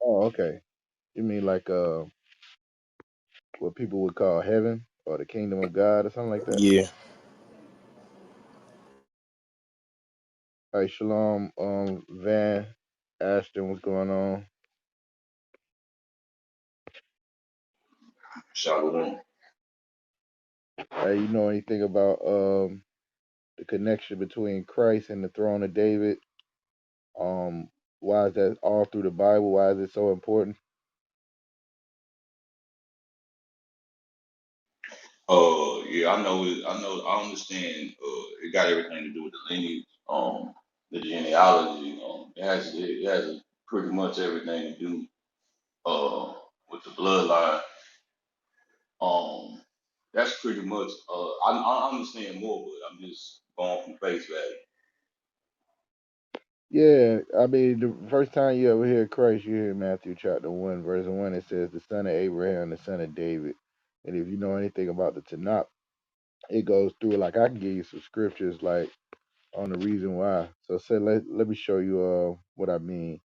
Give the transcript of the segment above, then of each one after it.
Oh, okay. You mean like what people would call heaven or the kingdom of God or something like that? Yeah. Hey, Shalom, Van Ashton, what's going on? Shalom. Hey, you know anything about the connection between Christ and the throne of David? Um, why is that all through the Bible? Why is it so important? Yeah, I know it. I know. I understand. It got everything to do with the lineage, the genealogy. It has pretty much everything to do, with the bloodline. Um, that's pretty much. I understand more, but I'm just going from face value. Yeah, I mean, the first time you ever hear Christ, you hear Matthew chapter 1, verse 1. It says, the son of Abraham, the son of David. And if you know anything about the Tanakh, it goes through, like, I can give you some scriptures, like, on the reason why. So, say, let me show you what I mean.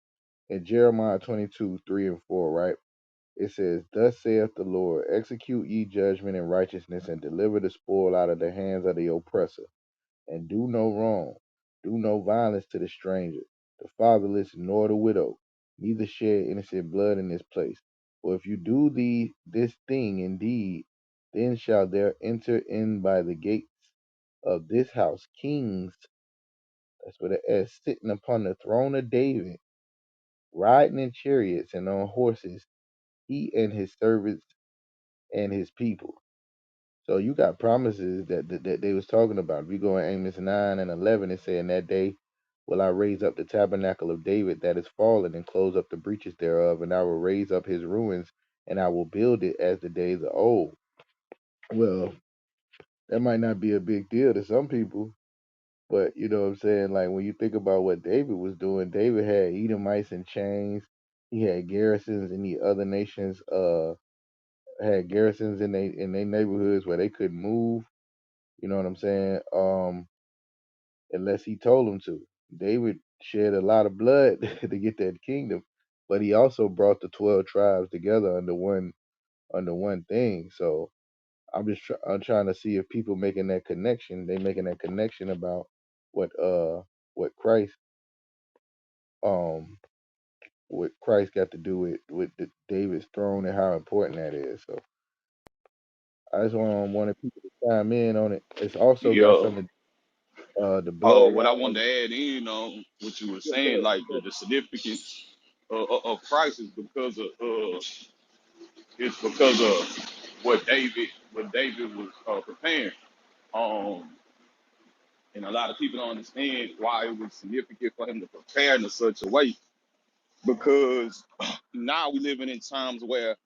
In Jeremiah 22, 3 and 4, right? It says, thus saith the Lord, execute ye judgment and righteousness, and deliver the spoil out of the hands of the oppressor, and do no wrong. Do no violence to the stranger, the fatherless, nor the widow, neither shed innocent blood in this place. For if you do this thing indeed, then shall there enter in by the gates of this house kings, that's what it is, sitting upon the throne of David, riding in chariots and on horses, he and his servants and his people. So you got promises that they was talking about. If you go in Amos 9 and 11, it say, in that day will I raise up the tabernacle of David that is fallen, and close up the breaches thereof, and I will raise up his ruins, and I will build it as the days of old. Well, that might not be a big deal to some people, but you know what I'm saying? Like, when you think about what David was doing, David had Edomites in chains. He had garrisons in the other nations, had garrisons in their neighborhoods where they couldn't move. You know what I'm saying? Unless he told him to. David shed a lot of blood to get that kingdom, but he also brought the 12 tribes together under one thing. So I'm trying to see if people making that connection, they making that connection about what Christ um what Christ got to do with David's throne and how important that is. So I just wanted people to chime in on it. It's also got Yeah. something the blood. What Y'all I know. wanted to add in on what you were Yeah, go saying, ahead. like the significance of Christ is because of it's because of what David was preparing. Um, and a lot of people don't understand why it was significant for him to prepare in such a way, because now we living in times where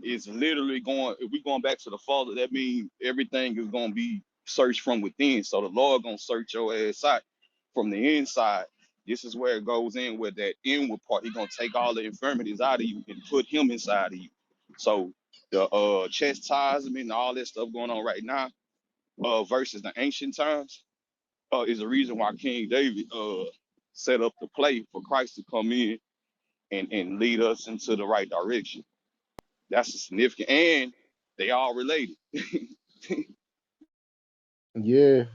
it's literally going. If we going back to the Father, that means everything is going to be searched from within. So the Lord gonna search your ass out from the inside. This is where it goes in with that inward part. He gonna take all the infirmities out of you and put him inside of you. So the chastisement and all that stuff going on right now, versus the ancient times, is the reason why King David set up the play for Christ to come in and lead us into the right direction. That's a significant, and they all related. Yeah.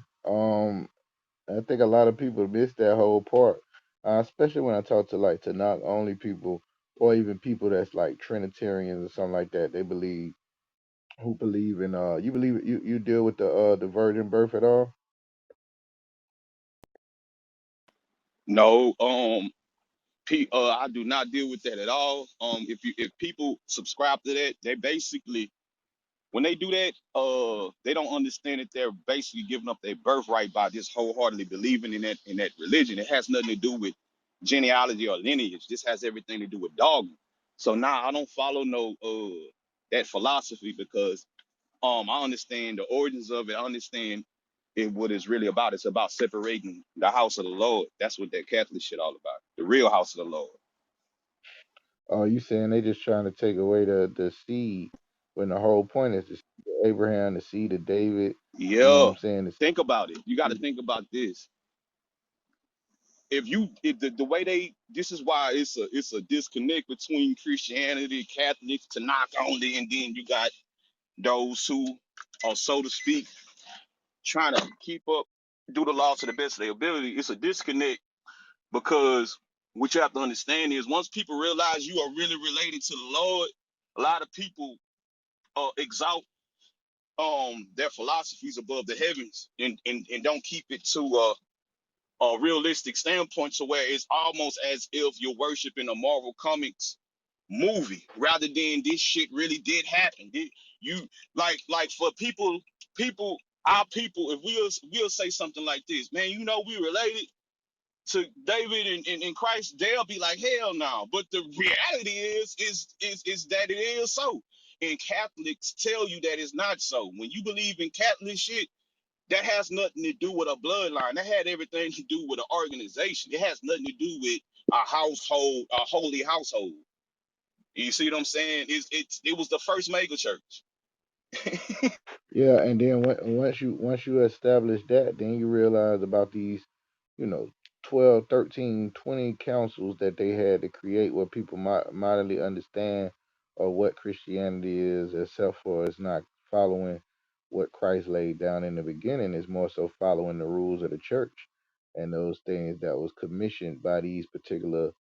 I think a lot of people miss that whole part, especially when I talk to not only people or even people that's like Trinitarians or something like that. They believe who believe in you believe you deal with the virgin birth at all? No, I do not deal with that at all. If people subscribe to that, they basically, when they do that, they don't understand that they're basically giving up their birthright by just wholeheartedly believing in that religion. It has nothing to do with genealogy or lineage. This has everything to do with dogma. So now I don't follow no that philosophy, because I understand the origins of it. I understand what it's really about. It's about separating the house of the Lord. That's what that Catholic shit all about. The real house of the Lord. Oh, you saying they just trying to take away the seed when the whole point is the seed of Abraham, the seed of David. You know what Yeah. I'm saying? Think about it. You got to think about this. if the way they, this is why it's a disconnect between Christianity, Catholics, to knock only, and then you got those who are, so to speak, trying to keep up, do the law to the best of their ability. It's a disconnect because what you have to understand is once people realize you are really related to the Lord, a lot of people exalt their philosophies above the heavens, and don't keep it to a realistic standpoint, to where it's almost as if you're worshiping a Marvel Comics movie rather than this shit really did happen. You like for people, our people, if we'll say something like this, man, we related to David and Christ, they'll be like, hell no. But the reality is that it is so. And Catholics tell you that it's not so. When you believe in Catholic shit, that has nothing to do with a bloodline. That had everything to do with an organization. It has nothing to do with a household, a holy household. You see what I'm saying? It was the first mega church. Yeah, and then once you establish that, then you realize about these, you know, 12, 13, 20 councils that they had to create where people mildly understand what Christianity is, except for it's not following what Christ laid down in the beginning. It's more so following the rules of the church and those things that was commissioned by these particular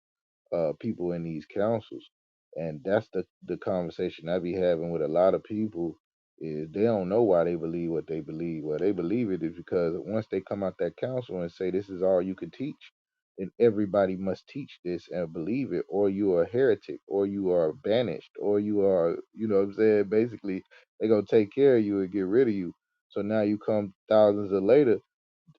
people in these councils. And that's the conversation I be having with a lot of people is they don't know why they believe what they believe. Well, they believe it is because once they come out that council and say this is all you can teach, then everybody must teach this and believe it, or you are a heretic, or you are banished, or you are, you know what I'm saying? Basically, they gonna take care of you and get rid of you. So now you come thousands of later,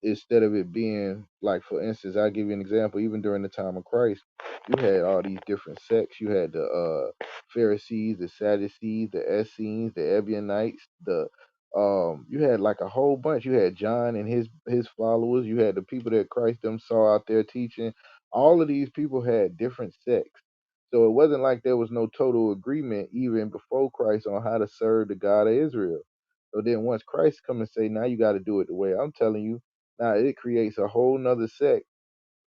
instead of it being like, for instance, I'll give you an example. Even during the time of Christ, you had all these different sects. You had the Pharisees, the Sadducees, the Essenes, the Ebionites, the you had like a whole bunch. You had John and his followers. You had the people that Christ them saw out there teaching. All of these people had different sects. So it wasn't like there was no total agreement even before Christ on how to serve the God of Israel. So then once Christ come and say, now you got to do it the way I'm telling you, now it creates a whole nother sect,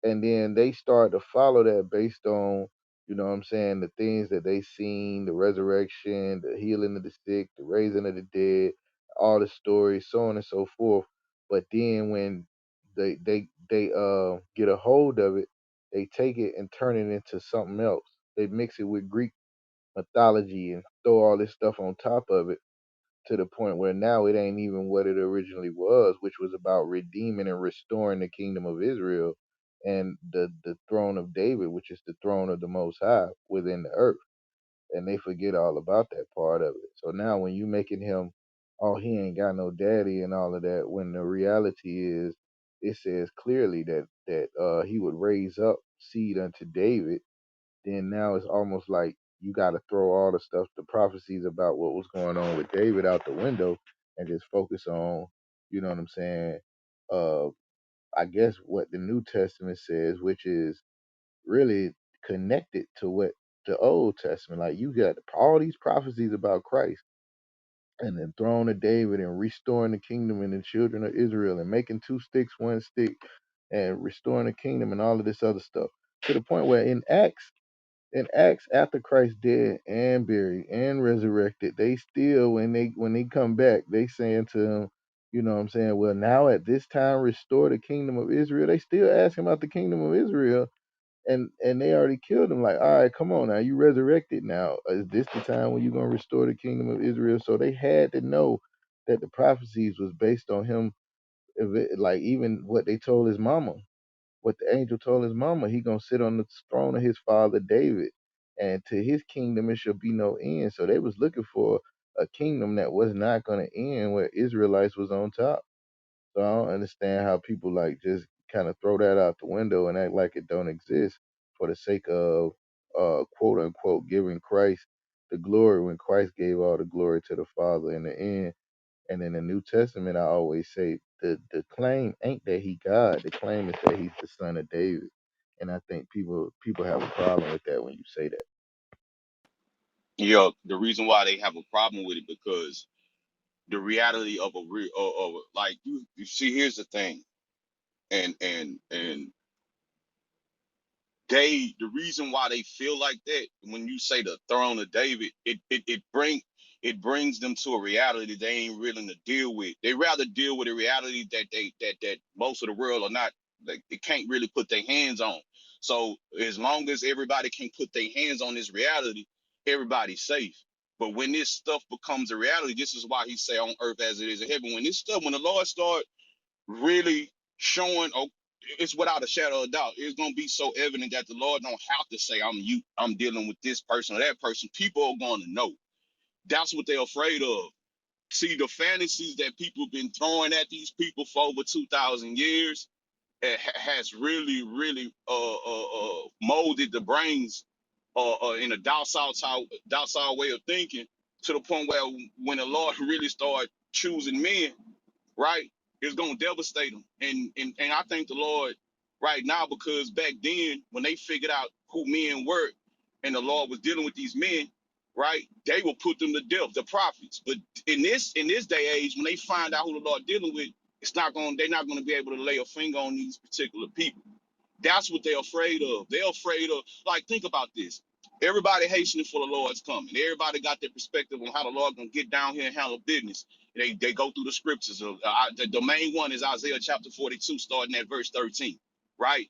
and then they start to follow that based on, you know what I'm saying, the things that they seen, the resurrection, the healing of the sick, the raising of the dead, all the stories, so on and so forth. But then when they get a hold of it, they take it and turn it into something else. They mix it with Greek mythology and throw all this stuff on top of it to the point where now it ain't even what it originally was, which was about redeeming and restoring the kingdom of Israel and the throne of David, which is the throne of the Most High within the earth. And they forget all about that part of it. So now when you making him, oh, he ain't got no daddy and all of that, when the reality is, it says clearly that he would raise up seed unto David, then now it's almost like you got to throw all the stuff, the prophecies about what was going on with David out the window and just focus on, you know what I'm saying? Uh, I guess what the New Testament says, which is really connected to what the Old Testament, like you got all these prophecies about Christ and the throne of David and restoring the kingdom and the children of Israel and making two sticks one stick and restoring the kingdom and all of this other stuff, to the point where in Acts, after Christ dead and buried and resurrected, they still, when they come back, they saying to him, you know what I'm saying, well, now at this time restore the kingdom of Israel. They still ask him about the kingdom of Israel, and they already killed him. Like, all right, come on now, you resurrected now. Is this the time when you're gonna restore the kingdom of Israel? So they had to know that the prophecies was based on him, like even what they told his mama, what the angel told his mama, he gonna sit on the throne of his father David, and to his kingdom it shall be no end. So they was looking for a kingdom that was not gonna end, where Israelites was on top. So I don't understand how people like just kind of throw that out the window and act like it don't exist for the sake of quote unquote giving Christ the glory when Christ gave all the glory to the Father in the end. And in the New Testament, I always say the claim ain't that he God. The claim is that he's the son of David. And I think people have a problem with that when you say that. The reason why they have a problem with it, because the reality of a real, of like, you see, here's the thing, and the reason why they feel like that, when you say the throne of David, it brings them to a reality they ain't willing to deal with. They rather deal with a reality that most of the world are not, like, they can't really put their hands on. So as long as everybody can put their hands on this reality, everybody's safe. But when this stuff becomes a reality, this is why he say on earth as it is in heaven. When the Lord start really showing, oh, it's without a shadow of doubt, it's gonna be so evident that the Lord don't have to say, I'm dealing with this person or that person. People are gonna know. That's what they're afraid of. See, the fantasies that people been throwing at these people for over 2,000 years, has really, really molded the brains in a docile way of thinking, to the point where when the Lord really started choosing men, right, it's gonna devastate them. And I thank the Lord right now, because back then when they figured out who men were, and the Lord was dealing with these men, right, they will put them to death, the prophets. But in this day age, when they find out who the Lord dealing with, they're not gonna be able to lay a finger on these particular people. That's what they're afraid of. They're afraid of, like, think about this. Everybody hastening for the Lord's coming. Everybody got their perspective on how the Lord gonna get down here and handle business. They go through the scriptures. The main one is Isaiah chapter 42, starting at verse 13, right?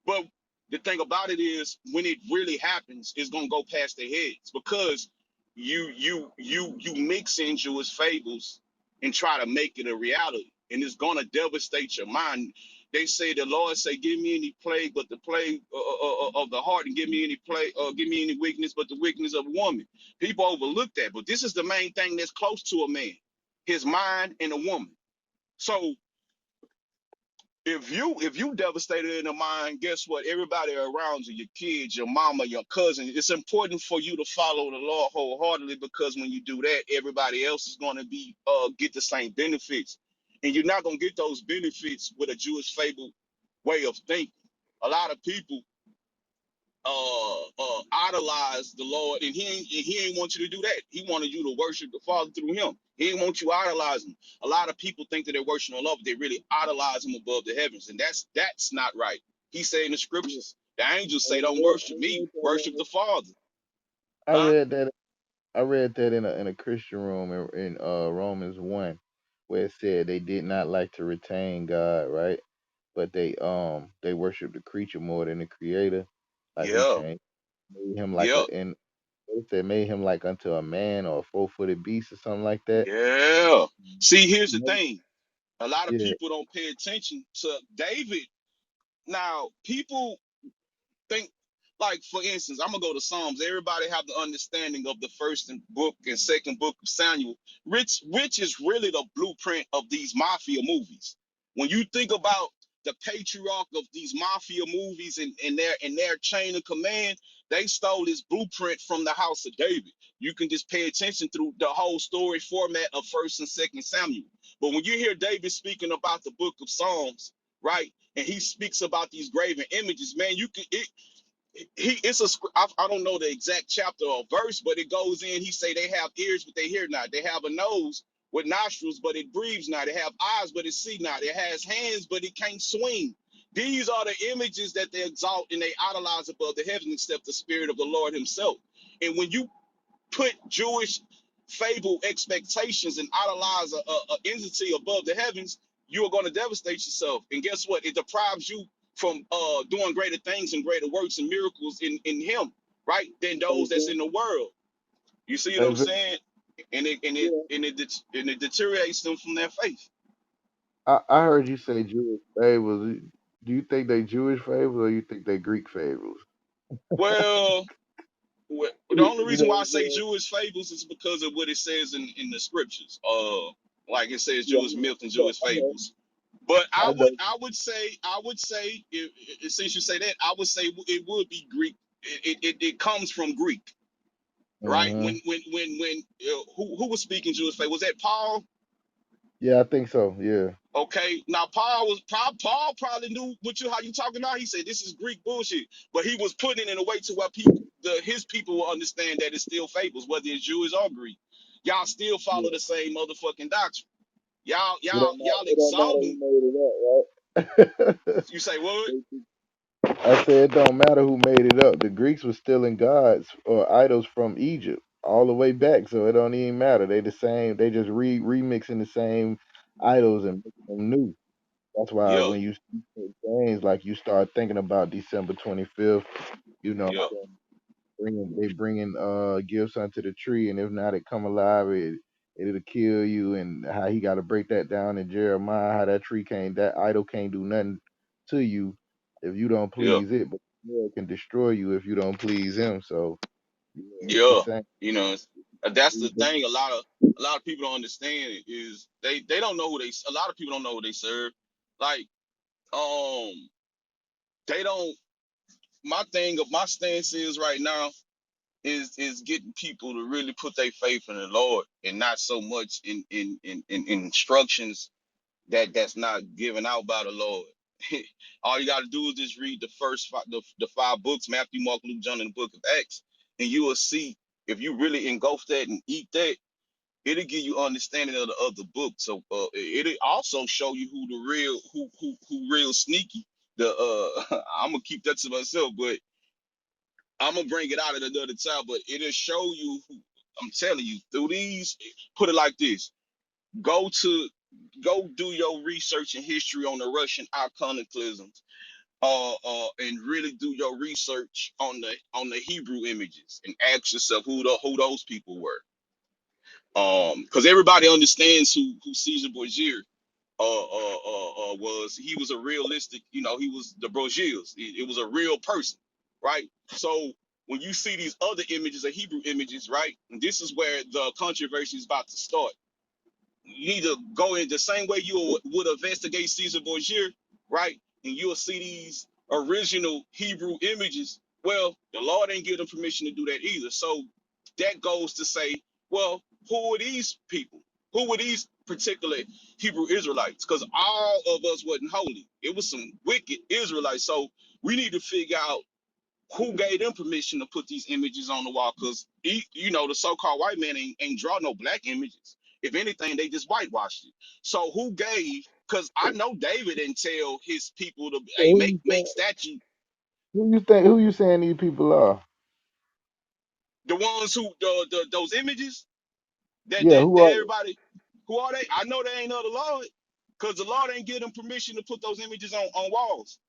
But the thing about it is, when it really happens, it's gonna go past their heads, because you mix in Jewish fables and try to make it a reality, and it's gonna devastate your mind. They say, the Lord say, "Give me any plague, but the plague of the heart, and give me any plague, give me any weakness, but the weakness of a woman." People overlook that, but this is the main thing that's close to a man: his mind and a woman. So if you devastated in the mind, guess what? Everybody around you, your kids, your mama, your cousin, it's important for you to follow the Lord wholeheartedly, because when you do that, everybody else is going to be get the same benefits, and you're not going to get those benefits with a Jewish fable way of thinking. A lot of people idolize the Lord, and he ain't want you to do that. He wanted you to worship the Father through him. He didn't want you idolizing. A lot of people think that they're worshiping the Lord, but they really idolize him above the heavens, and that's not right. He said in the Yeah. scriptures, the angels I say, "Don't worship me, read worship that. the Father." I Huh? read that. I read that in a Christian room in Romans 1, where it said they did not like to retain God, right? But they worship the creature more than the creator. Like he Yeah, changed, made him like yeah, a and they made him like unto a man or a 4-footed beast or something like that. yeah. See, here's the thing. A lot of Yeah. people don't pay attention to David. Now, people think, like, for instance, I'm gonna go to Psalms. Everybody have the understanding of the first book and second book of Samuel, which is really the blueprint of these mafia movies. When you think about the patriarch of these mafia movies, and their chain of command, they stole this blueprint from the house of David. You can just pay attention through the whole story format of first and second Samuel. But when you hear David speaking about the book of Psalms, right, and he speaks about these graven images, man, you can he it's a I don't know the exact chapter or verse, but it goes in. He say they have ears but they hear not. They have a nose with nostrils but it breathes not. They have eyes but it see not. It has hands but it can't swing. These are the images that they exalt and they idolize above the heavens, except the spirit of the Lord himself. And when you put Jewish fable expectations and idolize a entity above the heavens, you are going to devastate yourself. And guess what? It deprives you from doing greater things and greater works and miracles in Him, right? Than those that's in the world. You see what I'm saying? And it deteriorates them from their faith. I heard you say Jewish fables. Do you think they Jewish fables or you think they Greek fables? Well, the You only reason know why what I I'm say saying? Jewish fables is because of what it says in the scriptures. Like it says Yeah, Jewish myth and I know. Jewish fables. But I I know. would I would say since you say that, I would say it would be Greek. It comes from Greek, right? Hmm. Who was speaking Jewish faith? Was that Paul? Yeah, I think so. Yeah. Okay, now Paul probably knew how you talking now. He said this is Greek bullshit, but he was putting it in a way to where his people will understand that it's still fables, whether it's Jewish or Greek. Y'all still follow Yeah. the same motherfucking doctrine. Y'all It y'all don't matter. y'all It don't matter exalting. who made it up, right? You say what? I said it don't matter who made it up. The Greeks were stealing gods or idols from Egypt all the way back, so it don't even matter. They the same. They just remixing the same idols and making them new. That's why Yeah, when you see certain things, like you start thinking about December 25th, you know, yeah, they bringing gifts unto the tree, and if not, it come alive. It'll kill you, and how he got to break that down in Jeremiah. How that tree can't, that idol can't do nothing to you if you don't yeah, please it, but it can destroy you if you don't please him. So yeah, it's the yeah. same. You know, that's the thing. A lot of people don't understand is they don't know who they. A lot of people don't know who they serve. Like um, they don't. My thing of my stance is right now is getting people to really put their faith in the Lord and not so much in instructions that's not given out by the Lord. All you got to do is just read the first the five books: Matthew, Mark, Luke, John, and the Book of Acts, and you will see if you really engulf that and eat that, it'll give you understanding of the other books. So it'll also show you who the real who real sneaky. The I'm gonna keep that to myself, but I'm gonna bring it out at another time. But it'll show you who. I'm telling you through these. Put it like this: go to go do your research and history on the Russian iconoclasms, and really do your research on the Hebrew images and ask yourself who those people were. Because everybody understands who Caesar Borgia was. He was a realistic, he was the Borgias. It was a real person, right? So when you see these other images, of Hebrew images, right, and this is where the controversy is about to start. You need to go in the same way you would investigate Caesar Borgia, right? And you'll see these original Hebrew images. Well, the Lord ain't give them permission to do that either. So that goes to say, well, who are these people? Who were these particular Hebrew Israelites? Because all of us wasn't holy. It was some wicked Israelites. So we need to figure out who gave them permission to put these images on the wall? Because the so-called white man ain't draw no black images. If anything, they just whitewashed it. So who gave? Because I know David didn't tell his people to So hey make statue who you saying these people are? the ones who the those images that Yeah, who are everybody who are they? I know they ain't of the Lord because the Lord ain't give them permission to put those images on walls.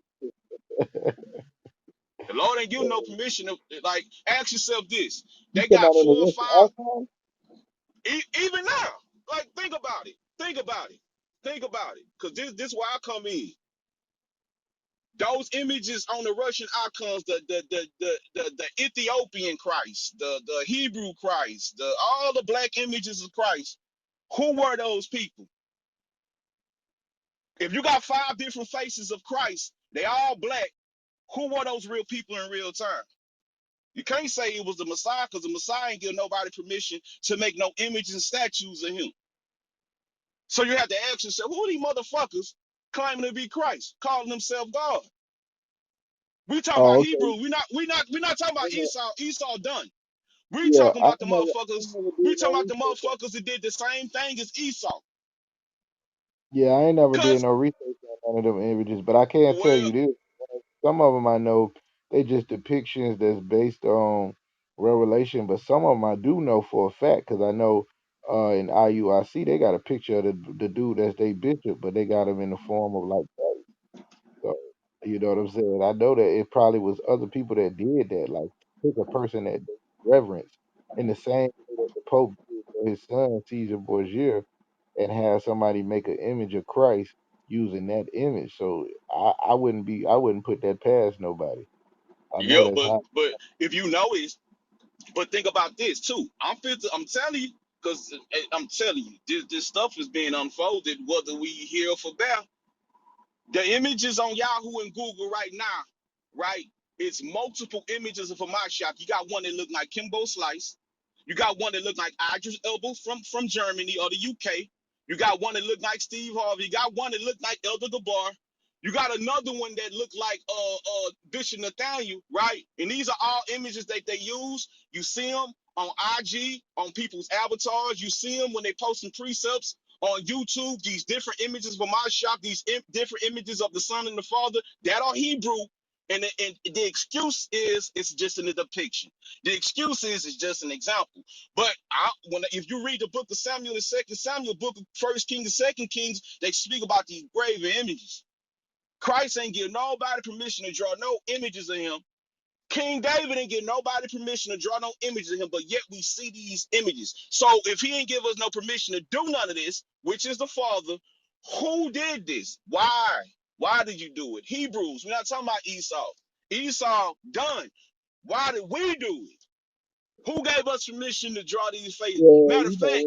The Lord ain't give them no permission to like ask yourself this. you They talking got about in the 4 or Russian 5. icon? Even now, like think about it. Think about it. Think about it. Because this is where I come in. Those images on the Russian icons, the Ethiopian Christ, the Hebrew Christ, all the black images of Christ. Who were those people? If you got 5 different faces of Christ, they all black. Who were those real people in real time? You can't say it was the Messiah because the Messiah ain't give nobody permission to make no images and statues of him. So you have to ask yourself, who are these motherfuckers claiming to be Christ, calling themselves God? We talking about Oh, okay. Hebrew. We not talking about Esau. Esau done. We Yeah, talking I about the never, I motherfuckers. never We did talking no about the research. motherfuckers that did the same thing as Esau. Yeah, I ain't never did Cause no research on none of them images, but I can tell well, you this: some of them I know they just depictions that's based on revelation, but some of them I do know for a fact because I know in IUIC they got a picture of the dude that's they bishop, but they got him in the form of like that. So you know what I'm saying? I know that it probably was other people that did that, like pick a person that they reverence in the same way that the Pope did for his son Caesar Borgia, and have somebody make an image of Christ using that image. So I wouldn't put that past nobody. I yeah, know that's how. but if you know it, but think about this too. I'm telling you, because I'm telling you, this stuff is being unfolded, whether we hear or forbear. The images on Yahoo and Google right now, right? It's multiple images of a MASHAYACH. You got one that look like Kimbo Slice. You got one that look like Idris Elba from Germany or the UK. You got one that look like Steve Harvey. You got one that look like Elder Gabar. You got another one that look like Bishop Nathaniel, right? And these are all images that they use. You see them on IG, on people's avatars. You see them when they post some precepts on YouTube, these different images of my shop, these different images of the Son and the Father that are Hebrew. And the excuse is it's just in the depiction. The excuse is it's just an example. But if you read the book of Samuel and Second Samuel, book of First Kings and Second Kings, they speak about these graven images. Christ ain't give nobody permission to draw no images of him. King David didn't give nobody permission to draw no images of him, but yet we see these images. So if he didn't give us no permission to do none of this, which is the Father, who did this? Why? Why did you do it? Hebrews, we're not talking about Esau. Esau done. Why did we do it? Who gave us permission to draw these faces? Yeah, Matter of fact,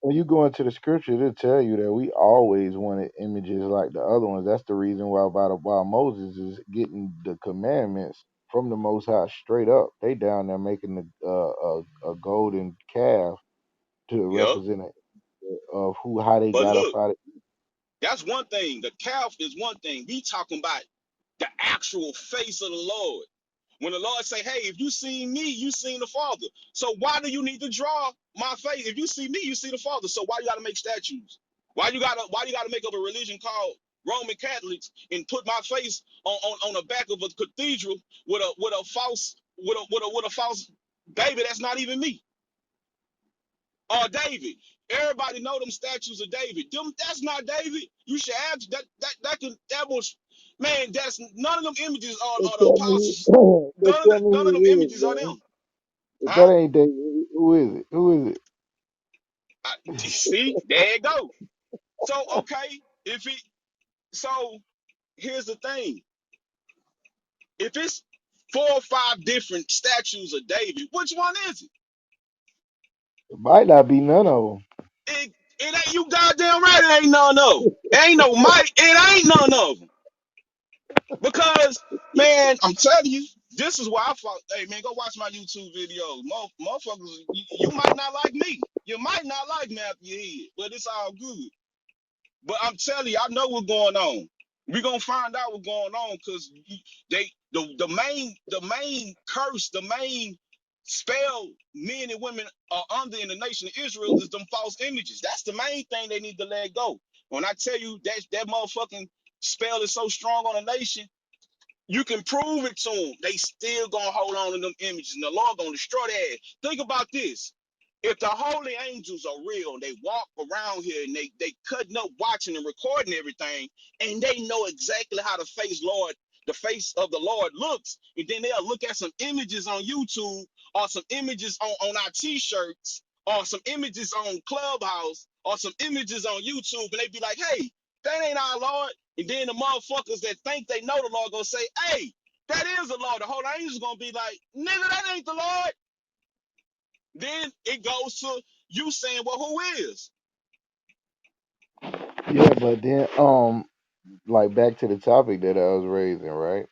when you go into the scriptures, it'll tell you that we always wanted images like the other ones. That's the reason why while Moses is getting the commandments from the Most High straight up, they down there making a golden calf to yeah. represent of who how they But got up look, out of. that's one thing. The calf is one thing. We talking about the actual face of the Lord. When the Lord say, hey, if you seen me, you seen the Father. So why do you need to draw my face? If you see me, you see the Father. So why you gotta make statues? Why you gotta make up a religion called Roman Catholics and put my face on the back of a cathedral with a false baby that's not even me? Or David. Everybody know them statues of David. That's not David. You should have that was man, that's none of them images But are the tell me, apostles. but tell me None of them who it is, images are man. them. If Huh? that ain't David, who is it? Who is it? See, there it go. So okay, if it so here's the thing. If it's 4 or 5 different statues of David, which one is it? It might not be none of them. It ain't you goddamn right, it ain't none of them. It ain't no Mike, it ain't none of them. Because, man, I'm telling you, this is why I fought. Hey, man, go watch my YouTube videos. Motherfuckers, you might not like me. You might not like me after you hear it, but it's all good. But I'm telling you, I know what's going on. We're gonna find out what's going on because the main curse, the main spell men and women are under in the nation of Israel is them false images. That's the main thing they need to let go. When I tell you that motherfucking spell is so strong on a nation, you can prove it to them. They still gonna hold on to them images, and the Lord gonna destroy that. Think about this: if the holy angels are real, and they walk around here and they cutting up, watching and recording everything, and they know exactly how the face of the Lord looks, and then they'll look at some images on YouTube or some images on our T-shirts or some images on Clubhouse or some images on YouTube, and they be like, "Hey, that ain't our Lord." And then the motherfuckers that think they know the Lord gonna say, hey, that is the Lord. The whole angels gonna be like, nigga, that ain't the Lord. Then it goes to you saying, well, who is? Yeah, but then like back to the topic that I was raising, right?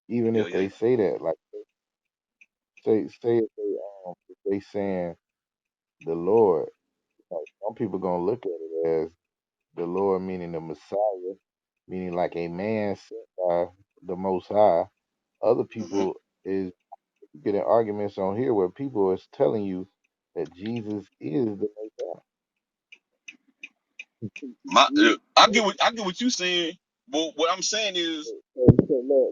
Even Yeah, if yeah. they say that, like say if they saying the Lord, like some people gonna look at it as the Lord meaning the Messiah, meaning like a man sent by the Most High. Other Mhm. people is getting arguments on here where people is telling you that Jesus is the Messiah. I get what you saying. But what I'm saying is,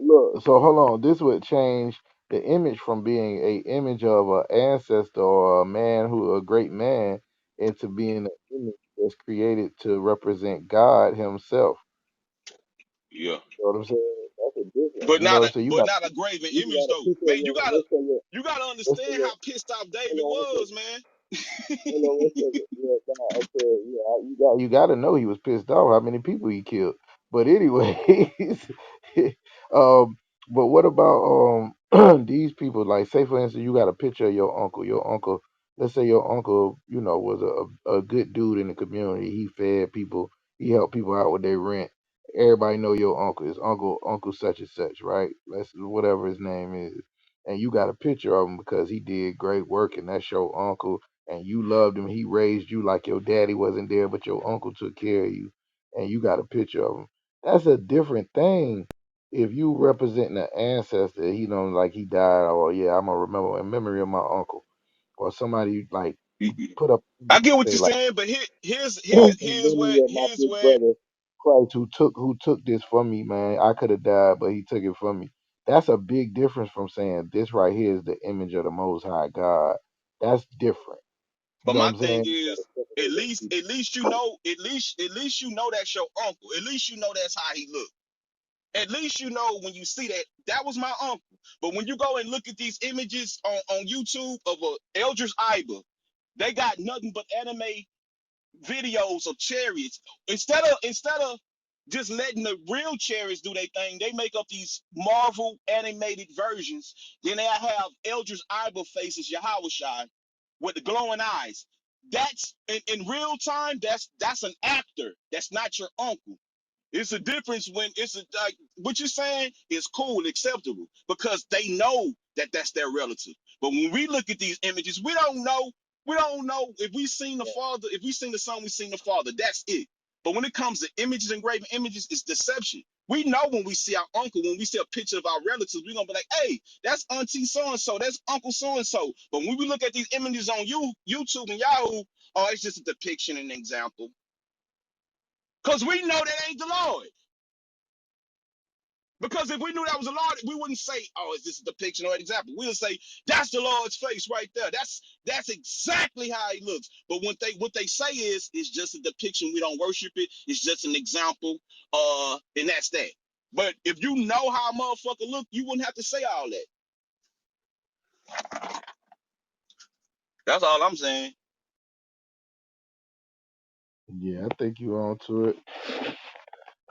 Look, so hold on. This would change the image from being a image of an ancestor or a man who a great man into being an image that's created to represent God Himself. yeah, You know what I'm saying? That's a difference. but You know not what a I'm saying? but not a graven You image got a though, picture of man. your You gotta let's say understand your how pissed off David hold on, was, man. hold on one second. Yeah, nah, okay, yeah, you got to know he was pissed off. How many people he killed? But anyways, um, but what about these people? Like, say for instance, you got a picture of your uncle. Your uncle, let's say your uncle, was a good dude in the community. He fed people. He helped people out with their rent. Everybody know your uncle. It's Uncle such and such, right? Let's whatever his name is. And you got a picture of him because he did great work, and that's your uncle and you loved him. He raised you like your daddy wasn't there, but your uncle took care of you, and you got a picture of him. That's a different thing. If you representing an ancestor, like he died, or yeah, I'm gonna remember in memory of my uncle, or somebody like put up I get what say you're like saying, but in here's memory where of my here's big where brother Christ who took this from me, man. I could have died, but he took it from me. That's a big difference from saying this right here is the image of the Most High God. That's different. You But know what my I'm thing saying? You is, gotta separate them two. at least you know, at least you know that's your uncle. At least you know that's how he look. At least you know when you see that that was my uncle. But when you go and look at these images on YouTube of a Eldris Iber, they got nothing but anime videos of chariots. Instead of just letting the real chariots do their thing, they make up these Marvel animated versions. Then they have Eldris Iber faces YAHAWASHI with the glowing eyes. That's in real time. That's an actor. That's not your uncle. It's a difference when it's a, like what you're saying is cool, acceptable, because they know that that's their relative. But when we look at these images, we don't know. We don't know if we seen the father, if we seen the son, we seen the father. That's it. But when it comes to images and graven images, it's deception. We know when we see our uncle, when we see a picture of our relatives, we're gonna be like, hey, that's Auntie so and so, that's Uncle so and so. But when we look at these images on YouTube and Yahoo, oh, it's just a depiction and an example. Because we know that ain't the Lord. Because if we knew that was the Lord, we wouldn't say, "Oh, is this a depiction or an example?" We would say, "That's the Lord's face right there. That's exactly how he looks." But what they say is, it's just a depiction. We don't worship it. It's just an example. And that's that. But if you know how a motherfucker look, you wouldn't have to say all that. That's all I'm saying. Yeah, I think you on to it.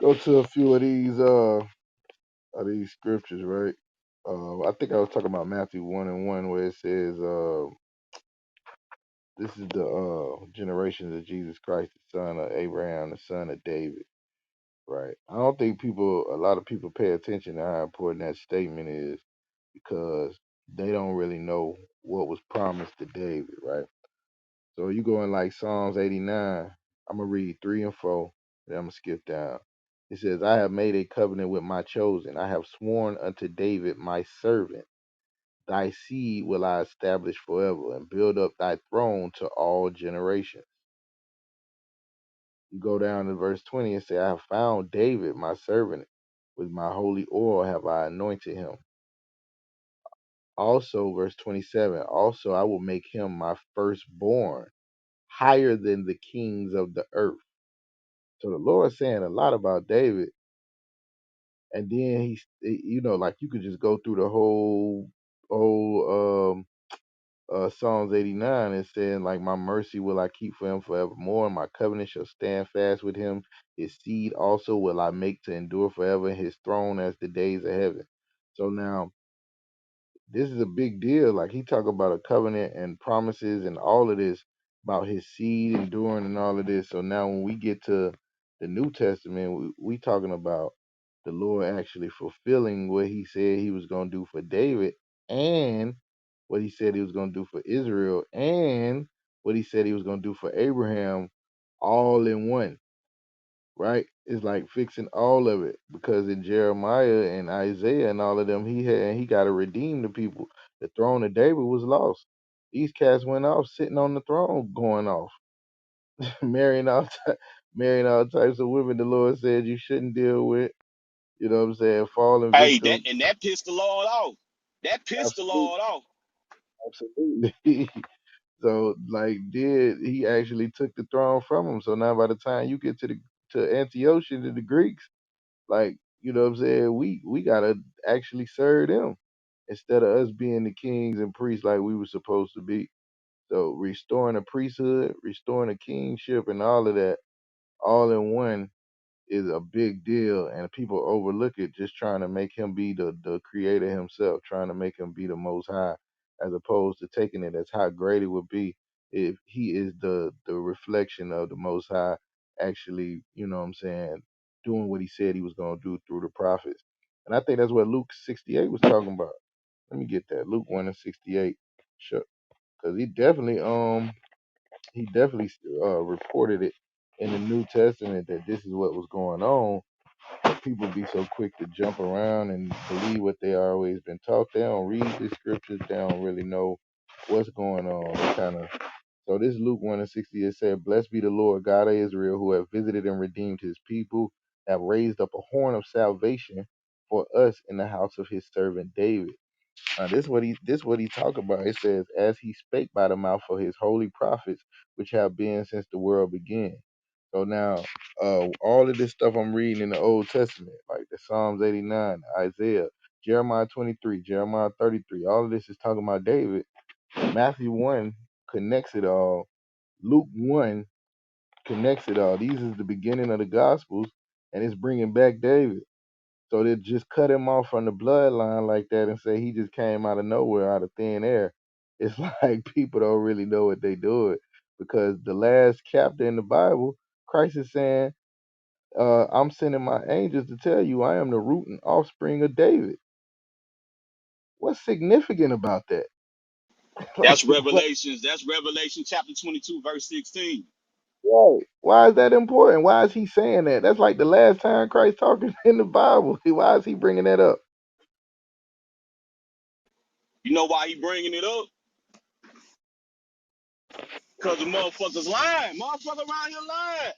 Go to a few of these scriptures, right? I think I was talking about Matthew 1:1 where it says, this is the generations of Jesus Christ, the son of Abraham, the son of David, right? I don't think a lot of people pay attention to how important that statement is because they don't really know what was promised to David, right? So you go in like Psalms 89, I'm going to read 3 and 4, then I'm going to skip down. It says, I have made a covenant with my chosen. I have sworn unto David, my servant. Thy seed will I establish forever and build up thy throne to all generations. You go down to verse 20 and say, I have found David, my servant. With my holy oil have I anointed him. Also, verse 27, also I will make him my firstborn, higher than the kings of the earth. So the Lord's saying a lot about David. And then like you could just go through the whole Psalms 89 is saying, like, my mercy will I keep for him forevermore, and my covenant shall stand fast with him. His seed also will I make to endure forever, and his throne as the days of heaven. So now this is a big deal. Like he talk about a covenant and promises and all of this about his seed enduring and all of this. So now when we get to the New Testament, we talking about the Lord actually fulfilling what he said he was going to do for David and what he said he was going to do for Israel and what he said he was going to do for Abraham all in one, right? It's like fixing all of it because in Jeremiah and Isaiah and all of them, he got to redeem the people. The throne of David was lost. These cats went off sitting on the throne, going off, marrying marrying all types of women. The Lord said you shouldn't deal with. You know what I'm saying? Fallen Hey, that victim. and that pissed the Lord off. That pissed the Absolutely, Lord off. absolutely. So like, did he actually took the throne from him? So now by the time you get to Antioch to the Greeks. Like, you know what I'm saying? We gotta actually serve them instead of us being the kings and priests like we were supposed to be. So restoring the priesthood, restoring the kingship and all of that all in one is a big deal and people overlook it just trying to make him be the creator himself, trying to make him be the most high, as opposed to taking it as how great it would be if he is the reflection of the most high actually, you know what I'm saying, doing what he said he was gonna do through the prophets. And I think that's what Luke 68 was talking about. Let me get that. Luke 1 and 68. Sure. Because he definitely reported it in the New Testament that this is what was going on, but people be so quick to jump around and believe what they always been taught. They don't read the scriptures. They don't really know what's going on. They kind of so this Luke 1 and 60 it said, "Blessed be the Lord God of Israel, who have visited and redeemed his people, have raised up a horn of salvation for us in the house of his servant David. This what he talk about. It says, as he spake by the mouth of his holy prophets, which have been since the world began. So now, all of this stuff I'm reading in the Old Testament, like the Psalms 89, Isaiah, Jeremiah 23, Jeremiah 33, all of this is talking about David. Matthew 1 connects it all. Luke 1 connects it all. These is the beginning of the Gospels, and it's bringing back David. So they just cut him off from the bloodline like that and say he just came out of nowhere, out of thin air. It's like people don't really know what they doing, because the last chapter in the Bible, Christ is saying, I'm sending my angels to tell you I am the root and offspring of David. What's significant about that? That's Like, what? Revelations. That's Revelation chapter 22, verse 16. Right. Why is that important? Why is he saying that? That's like the last time Christ talking in the Bible. Why is he bringing that up? You know why he bringing it up? Because the motherfuckers lying. Motherfucker around here lying.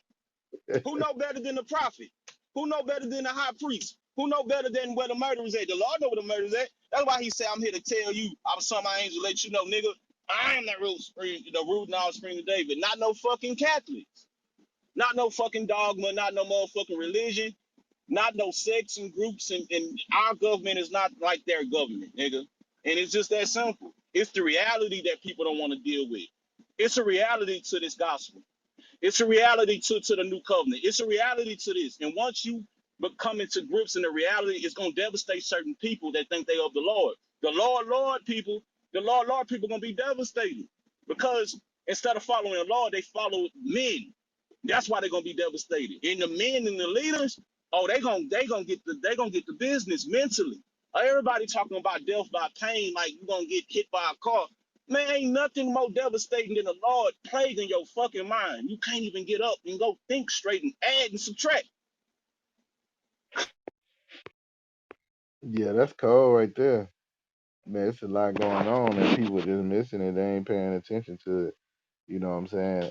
Who know better than the prophet? Who know better than the high priest? Who know better than where the murder is at? The Lord know where the murder is at. That's why he said, I'm here to tell you. I'm son my angel, let you know, nigga. I am the root spring, the root and offspring of David. Not no fucking Catholics. Not no fucking dogma. Not no motherfucking religion. Not no sects and groups. And our government is not like their government, nigga. And it's just that simple. It's the reality that people don't want to deal with. It's a reality to this gospel. It's a reality to the new covenant. It's a reality to this. And once you come into grips in the reality, it's going to devastate certain people that think they of the Lord. The Lord people going to be devastated because instead of following the Lord, they follow men. That's why they're going to be devastated. And the men and the leaders, oh, they gonna get the business mentally. Everybody talking about death by pain, like you're going to get hit by a car. Man, ain't nothing more devastating than the Lord plaguing your fucking mind. You can't even get up and go think straight and add and subtract. Yeah, that's cold right there. Man, it's a lot going on and people just missing it. They ain't paying attention to it. You know what I'm saying?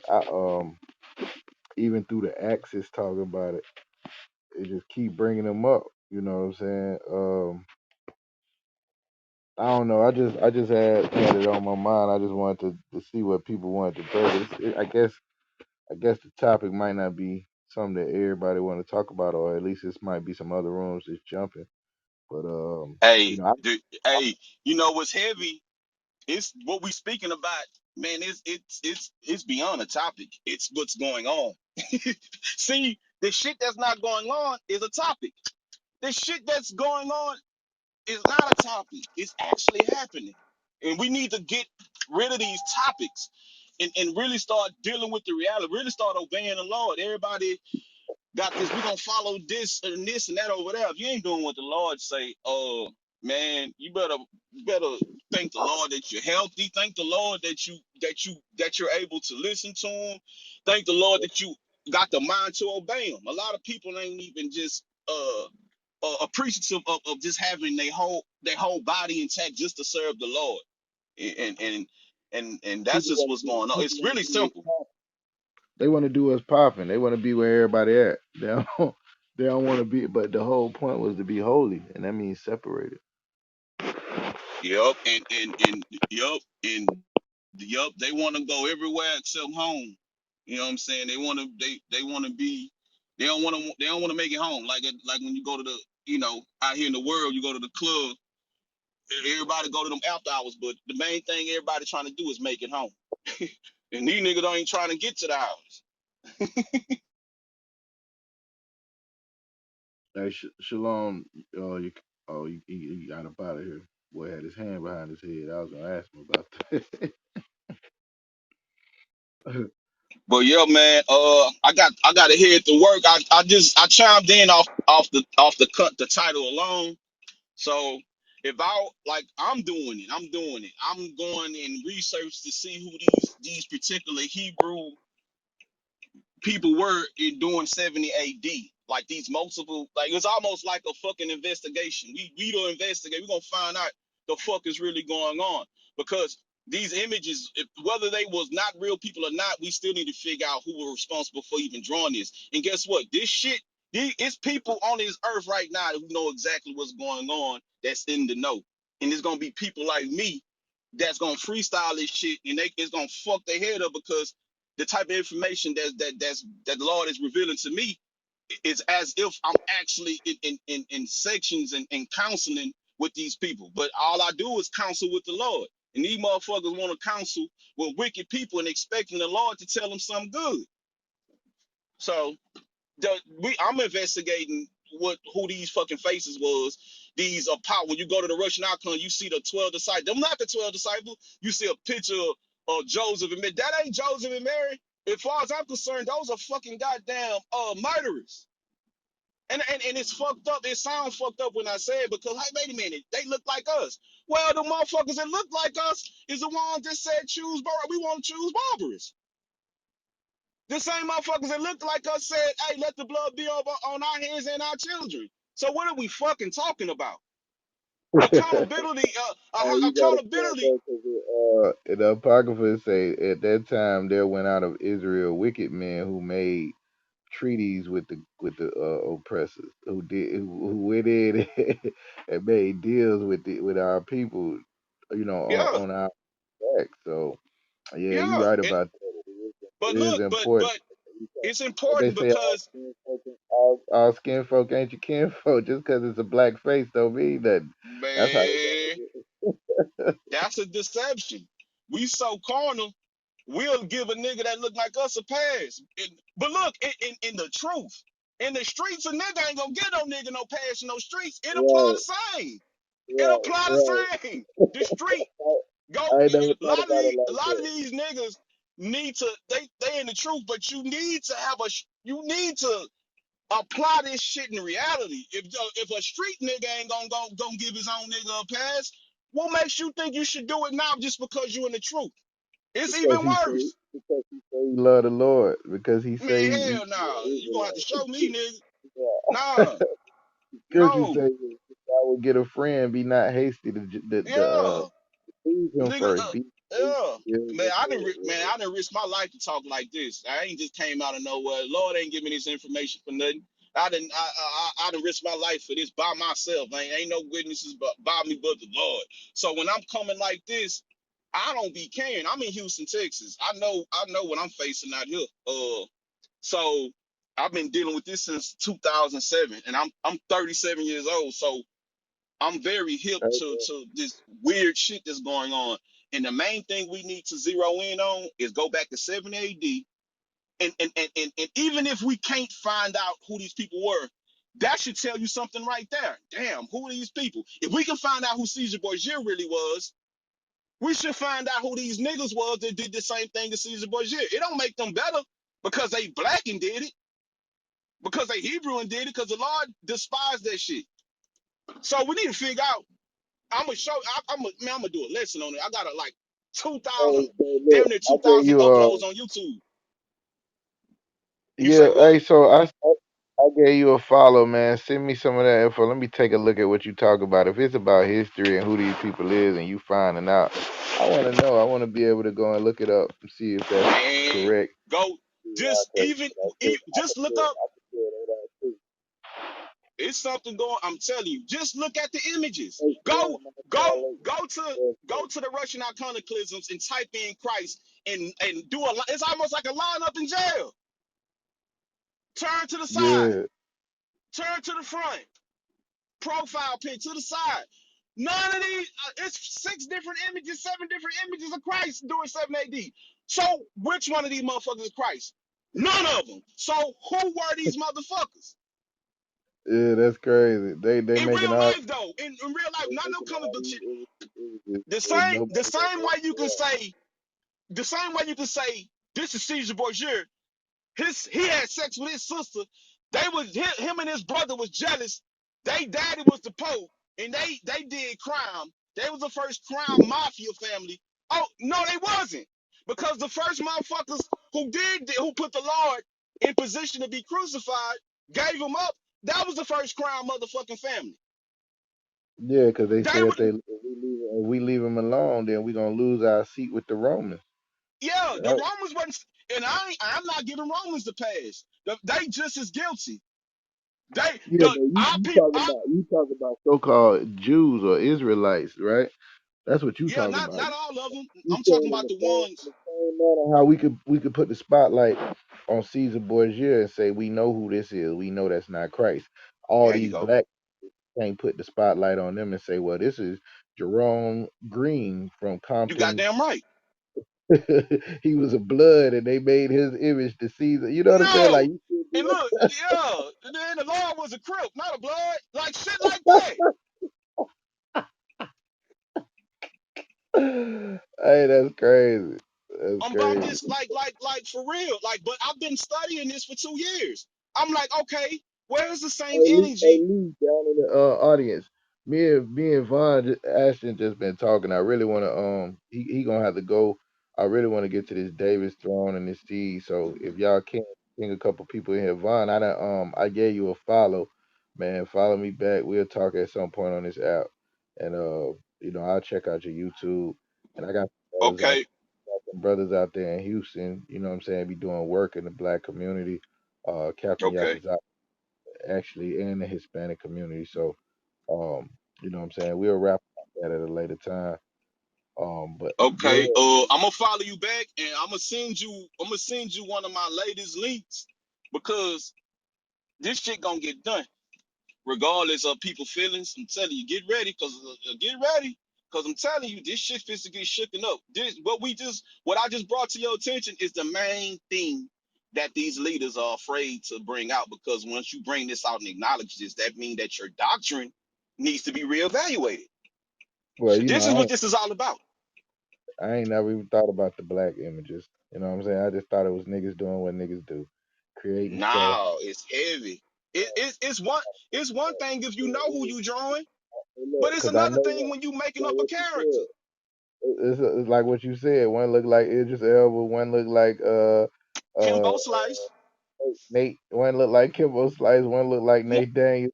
Even through the axis talking about it, it just keep bringing them up. You know what I'm saying? I don't know. I just had it on my mind. I just wanted to see what people wanted to bring. I guess the topic might not be something that everybody want to talk about, or at least this might be some other rooms that's jumping. But you Hey, know, hey, you know what's heavy? It's what we speaking about, man. It's beyond a topic. It's what's going on. See, the shit that's not going on is a topic. The shit that's going on is not a topic. It's actually happening, and we need to get rid of these topics and really start dealing with the reality. Really start obeying the Lord. Everybody got this. We're gonna follow this and that over there. If you ain't doing what the Lord say, man, you better thank the Lord that you're healthy. Thank the Lord that you're able to listen to him. Thank the Lord that you got the mind to obey him. A lot of people ain't even just appreciative of just having their whole body intact just to serve the Lord. And that's people just what's going on. It's really simple. they want to do us popping. They want to be where everybody at. They don't. They don't want to be. But the whole point was to be holy, and that means separated. Yep, and they want to go everywhere except home. You know what I'm saying? They want to be they don't want to make it home. Like when you go to the out here in the world, you go to the club. Everybody go to them after hours, but the main thing everybody trying to do is make it home. And these niggas ain't trying to get to the house. Hey, Shalom. You, you got up out of here. Boy had his hand behind his head. I was gonna ask him about that. But yeah, man, I got to head to work. I chimed in off the title alone. So if I'm going and research to see who these particular Hebrew people were in doing 70 AD. Like these multiple, like it's almost like a fucking investigation. We don't investigate. We're gonna find out the fuck is really going on because these images, whether they was not real people or not, we still need to figure out who were responsible for even drawing this. And guess what? This shit. It's people on this earth right now who know exactly what's going on. That's in the know, and it's gonna be people like me that's gonna freestyle this shit, and it's gonna fuck their head up because the type of information that the Lord is revealing to me is as if I'm actually in sections and counseling with these people. But all I do is counsel with the Lord. And these motherfuckers want to counsel with wicked people and expecting the Lord to tell them something good. So I'm investigating who these fucking faces was. These are power. When you go to the Russian icon, you see the 12 disciples. Them not the 12 disciples. You see a picture of Joseph and Mary. That ain't Joseph and Mary. As far as I'm concerned, those are fucking goddamn murderers. And it's fucked up. It sounds fucked up when I say it because, hey, wait a minute, they look like us. Well, the motherfuckers that look like us is the ones that said we want to choose Barbaras. The same motherfuckers that look like us said, hey, let the blood be on our hands and our children. So what are we fucking talking about? Accountability, You gotta count accountability. that because the Apocrypha say at that time there went out of Israel wicked men who made treaties with the oppressors, who went in and made deals with our people, Yeah, on our back. So yeah, you're yeah. right And about that. but It is look, important. it's What they important say, because all skin folk ain't your kinfolk. Just because it's a black face don't mean that. That's how man, that's a deception. We so carnal, we'll give a nigga that look like us a pass. But look, in the truth, in the streets, a nigga ain't gonna get no nigga no pass in no streets. It apply right, the same. It right, apply right. the same. The street go. I ain't never A thought lot of about it a like lot of that. these niggas need to. They in the truth, but you need to have you need to apply this shit in reality. If a street nigga ain't gonna give his own nigga a pass, what makes you think you should do it now just because you in the truth? It's Because even he say worse. because he say he love the Lord. Because he say Man, he hell nah. an You gonna have to show Israelite. me, nigga. Yeah. Nah, Scripture no. say I would get a friend, be not hasty to Yeah. please him Nigga, first. Be patient, yeah. build Man, your man, I didn't risk my life to talk like this. I ain't just came out of nowhere. Lord ain't give me this information for nothing. I didn't risk my life for this by myself. Ain't no witnesses by me but the Lord. So when I'm coming like this, I don't be caring. I'm in Houston, Texas. I know what I'm facing out here. So I've been dealing with this since 2007, and I'm 37 years old. So I'm very hip right. to this weird shit that's going on. And the main thing we need to zero in on is go back to 7 AD. And even if we can't find out who these people were, that should tell you something right there. Damn, who are these people? If we can find out who Caesar Borgia really was, we should find out who these niggas was that did the same thing to Caesar Borgia. It don't make them better because they black and did it, because they Hebrew and did it, because the Lord despised that shit. So we need to figure out. I'm gonna show. I'm gonna do a lesson on it. I got like 2,000, So damn look, near I gave 2,000 you uploads on YouTube. You say yeah, what? hey, so I gave you a follow, man. Send me some of that info. Let me take a look at what you talk about. If it's about history and who these people is and you finding out, I want to know. I want to be able to go and look it up and see if that's Man, correct. go Yeah, just even I just could look share, up. I could share that out too. It's something going. I'm telling you. Just look at the images. Hey, share Go them, man. go Share later. go to Yeah, go to the Russian iconoclasms and type in Christ and do a. It's almost like a lineup in jail. Turn to the side. yeah, Turn to the front. Profile pic to the side. None of these, it's 6 different images, 7 different images of Christ during 7 AD. So, which one of these motherfuckers is Christ? None of them. So, who were these motherfuckers? yeah. That's crazy. They In making real all life, though, in real life, they not no making comic all book these shit. images The and same, the nobody got same way nothing you for can that. say, the same way you can say, this is Caesar Borgia. He had sex with his sister. Him and his brother was jealous. They daddy was the Pope, and they did crime. They was the first crime mafia family. Oh no, they wasn't, because the first motherfuckers who put the Lord in position to be crucified gave him up. That was the first crime motherfucking family. Yeah, because they They say were, if we leave him alone, then we gonna lose our seat with the Romans. yeah. The Right? Romans wasn't, and I'm not giving Romans the pass. They just as guilty. Yeah, the but you our you people, talking about so-called Jews or Israelites, right? That's what you yeah, talking not about. all of them. You I'm talking saying about the ones. in the same manner how we could put the spotlight on Caesar Borgia and say we know who this is. We know that's not Christ. All There you these go. black can't put the spotlight on them and say, well, this is Jerome Green from You Compton. goddamn right. He was a blood and they made his image to Caesar. You know what I'm saying? Like No, you should and be look, yeah, and then the Lord was a crip, not a blood, like shit like that. hey, that's crazy. That's About crazy. this, like for real, like. But I've been studying this for 2 years. I'm like, okay, where's the same Hey, energy? Lee, down in the audience. Me and Vaughn Ashton just been talking. I really want to he gonna have to go. I really want to get to this Davis throne and this seed. So if y'all can bring a couple people in here, Vaughn, I gave you a follow, man. Follow me back. We'll talk at some point on this app, and I'll check out your YouTube. And I got Okay, some brothers out there in Houston. You know what I'm saying? Be doing work in the black community. Captain okay, Yakazaki actually in the Hispanic community. So, um, you know what I'm saying? We'll wrap up that at a later time. But go okay. ahead. I'm gonna follow you back, and I'm gonna send you one of my latest links because this shit gonna get done. Regardless of people's feelings. I'm telling you, get ready, cause I'm telling you, this shit fits to get shooken up. What I just brought to your attention is the main thing that these leaders are afraid to bring out. Because once you bring this out and acknowledge this, that means that your doctrine needs to be reevaluated. Well, This is what this is all about. I ain't never even thought about the black images. You know what I'm saying? I just thought it was niggas doing what niggas do, creating stuff. No, it's heavy. It's one thing if you know who you drawing, but it's Because I another know thing when you making like up a what you character. said. It's like what you said. One look like Idris Elba. One look like Kimbo Slice. Nate. One look like Kimbo Slice. One look like Nate Daniels.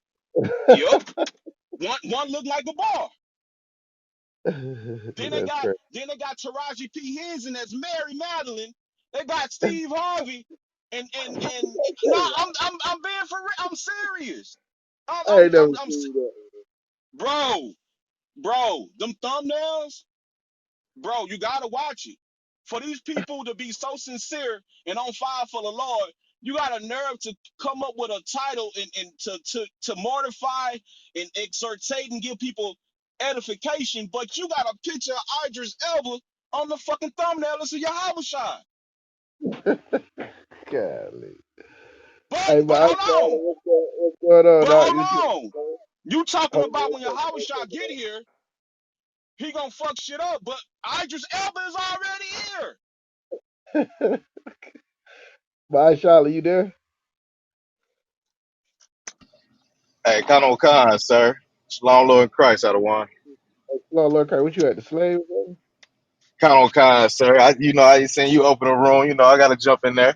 Yep. One looked like a bar. That's crazy. Then they got Taraji P. Henson as Mary Madeline. They got Steve Harvey. And no, I'm being for real. I'm serious. I ain't never seen that. Bro, them thumbnails, bro, you gotta watch it. For these people to be so sincere and on fire for the Lord, you got a nerve to come up with a title and to mortify and exhortate and give people edification, but you got a picture of Idris Elba on the fucking thumbnail. It's a YAHAWASHI. Golly. But Hey, but but I hold saw on. what's going on, But Doc? hold You see on. You talking hold about when on, YAHAWASHI get here, he gonna fuck shit up. But Idris Elba is already here. Bye, Charlotte, you there? Hey, Kano Khan, sir. Shalom, Lord Christ, out of one. Hey, Slow Lord, what you at the slave? Brother? Kano Khan, sir. I seen you open a room. I got to jump in there.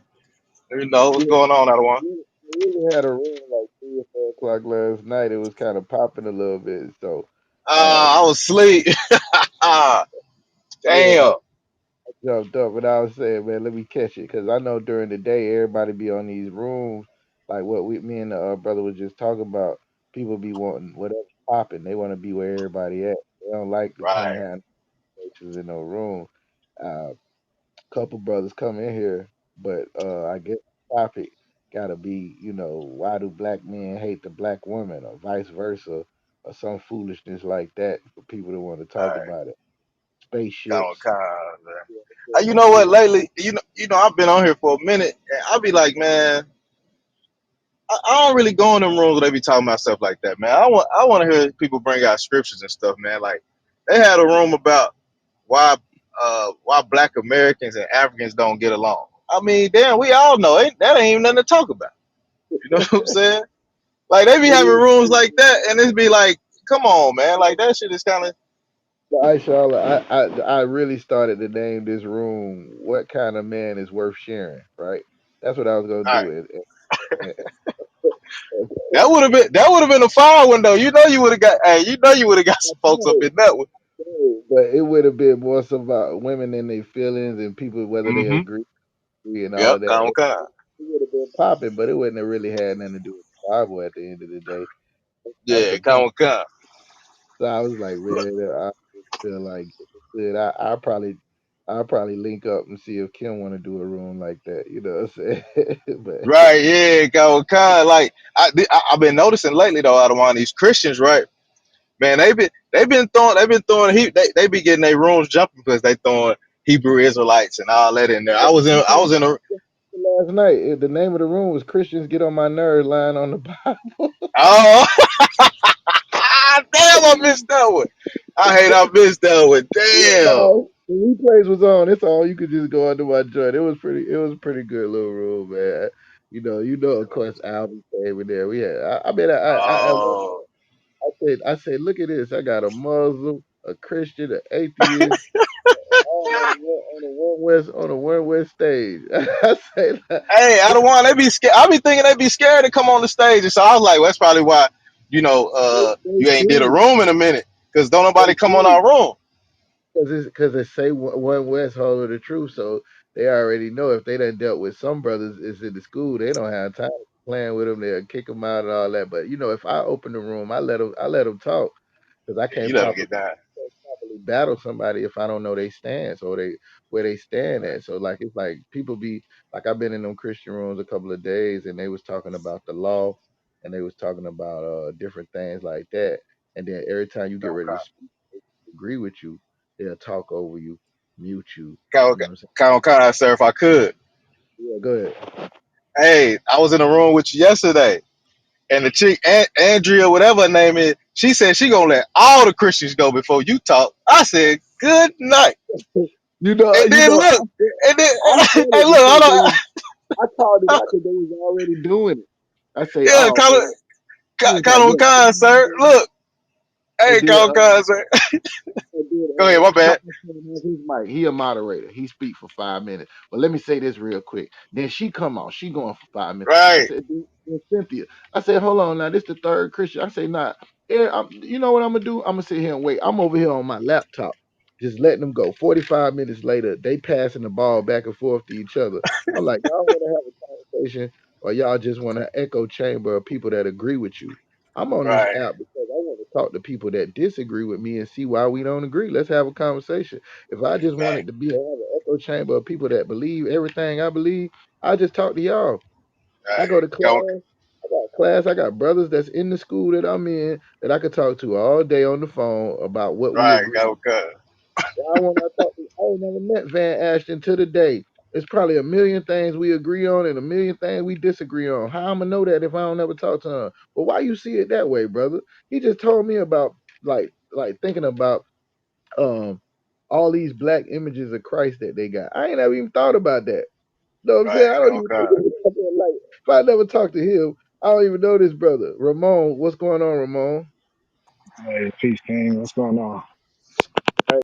What's Yeah, going on, out of one. we really had a room like 3 or 4 o'clock last night. It was kind of popping a little bit. So, I was asleep. yeah, Damn. jumped up, and I was saying, man, let me catch it, because I know during the day everybody be on these rooms, like what me and the brother was just talking about. People be wanting whatever popping. They want to be where everybody at. They don't like to come Right. have conversations in no room. Couple brothers come in here, but I guess the topic gotta be, why do black men hate the black woman, or vice versa, or some foolishness like that for people to want to All talk right. about it. Kano Spaceships. Khan, man. Yeah, You man, know we what? Lately, I've been on here for a minute, and I'll be like, man, I don't really go in them rooms where they be talking about stuff like that, man. I want to hear people bring out scriptures and stuff, man. Like they had a room about why Black Americans and Africans don't get along. I mean, damn, we all know that ain't even nothing to talk about. You know what I'm saying? Like they be it having is. rooms like that, and it's be like, come on, man, like that shit is kind of But I really started to name this room "What Kind of Man Is Worth Sharing?" Right? That's what I was gonna all right. do. And- That would have been a fire window. You would have got some folks up in that one. but it would have been more so about women and their feelings and people whether they Mm-hmm. agree and all Yep, of that. kind of kind. It would have been popping, but it wouldn't have really had nothing to do with the Bible at the end of the day. That's Yeah, the point. come. So I was like, man, I just feel like good. I'll probably link up and see if Kim want to do a room like that. You know what I'm saying? But Right, yeah, come. Like I've been noticing lately though, out of one of these Christians, right? Man, they've been throwing they be getting their rooms jumping because they throwing Hebrew Israelites and all that in there. I was in a last night, the name of the room was Christians Get on My Nerves lying on the Bible. oh damn, I missed that one. I missed that one. Yeah, Damn. no, the replays was on. It's all you could just go under my joint. It was a pretty good little room, man. Of course, Albie came in there. We had, I mean, Oh, I said, look at this. I got a Muslim, a Christian, an atheist, all on the one West stage. I say, hey, I don't want they be scared. I be thinking they be scared to come on the stage, and so I was like, well, that's probably why they you ain't did a do, room in a minute because don't they nobody come on do. our room. Because it say one West Hall of the truth, so they already know if they done dealt with some brothers is in the school, they don't have time playing with them. They'll kick them out and all that. But if I open the room, I let them talk because I Yeah, you can't let them get down. properly battle somebody if I don't know they stance or they where they stand at. So like it's like people be like I've been in them Christian rooms a couple of days and they was talking about the law and they was talking about different things like that. And then every time you get ready to Okay. speak, agree with you, they'll talk over you, mute you. Count, You know what I'm saying? count, sir, if I could. Yeah, go ahead. Hey, I was in a room with you yesterday, and the chick, Andrea, whatever her name is, she said she gonna let all the Christians go before you talk. I said, good night. And You then know, look, and then, I said hey, it look, because hold on. I called it out because they was already doing it. I say, Yeah, oh man, he was like, count on yeah, kind, sir. Look, and hey, then count on kind, sir. and then Go ahead, my bad. Thomas came off his mic. He a moderator. He speak for 5 minutes. But let me say this real quick. Then she come on. She going for 5 minutes. I Right, said, then Cynthia. I said, hold on now. This the third Christian. I say, nah. Yeah, you know what I'm gonna do? I'm gonna sit here and wait. I'm over here on my laptop, just letting them go. 45 minutes later, they passing the ball back and forth to each other. I'm like, y'all want to have a conversation, or y'all just want an echo chamber of people that agree with you? I'm on this right, app because I want to talk to people that disagree with me and see why we don't agree. Let's have a conversation. If I just right, wanted to have an echo chamber of people that believe everything I believe, I just talk to y'all. I right. go to Count, class. I got class. I got brothers that's in the school that I'm in that I could talk to all day on the phone about what we right, agree. count, count. I want to talk to. I ain't never met Van Ashton to the day. It's probably a million things we agree on and a million things we disagree on. How I'm gonna know that if I don't ever talk to him? Well, why you see it that way, brother? He just told me about like thinking about um all these black images of Christ that they got. I ain't never even thought about that. You know what I'm Right, saying? I don't count, even count. like if I never talk to him, I don't even know this brother. Ramon, what's going on, Ramon? Hey, peace, King. What's going on?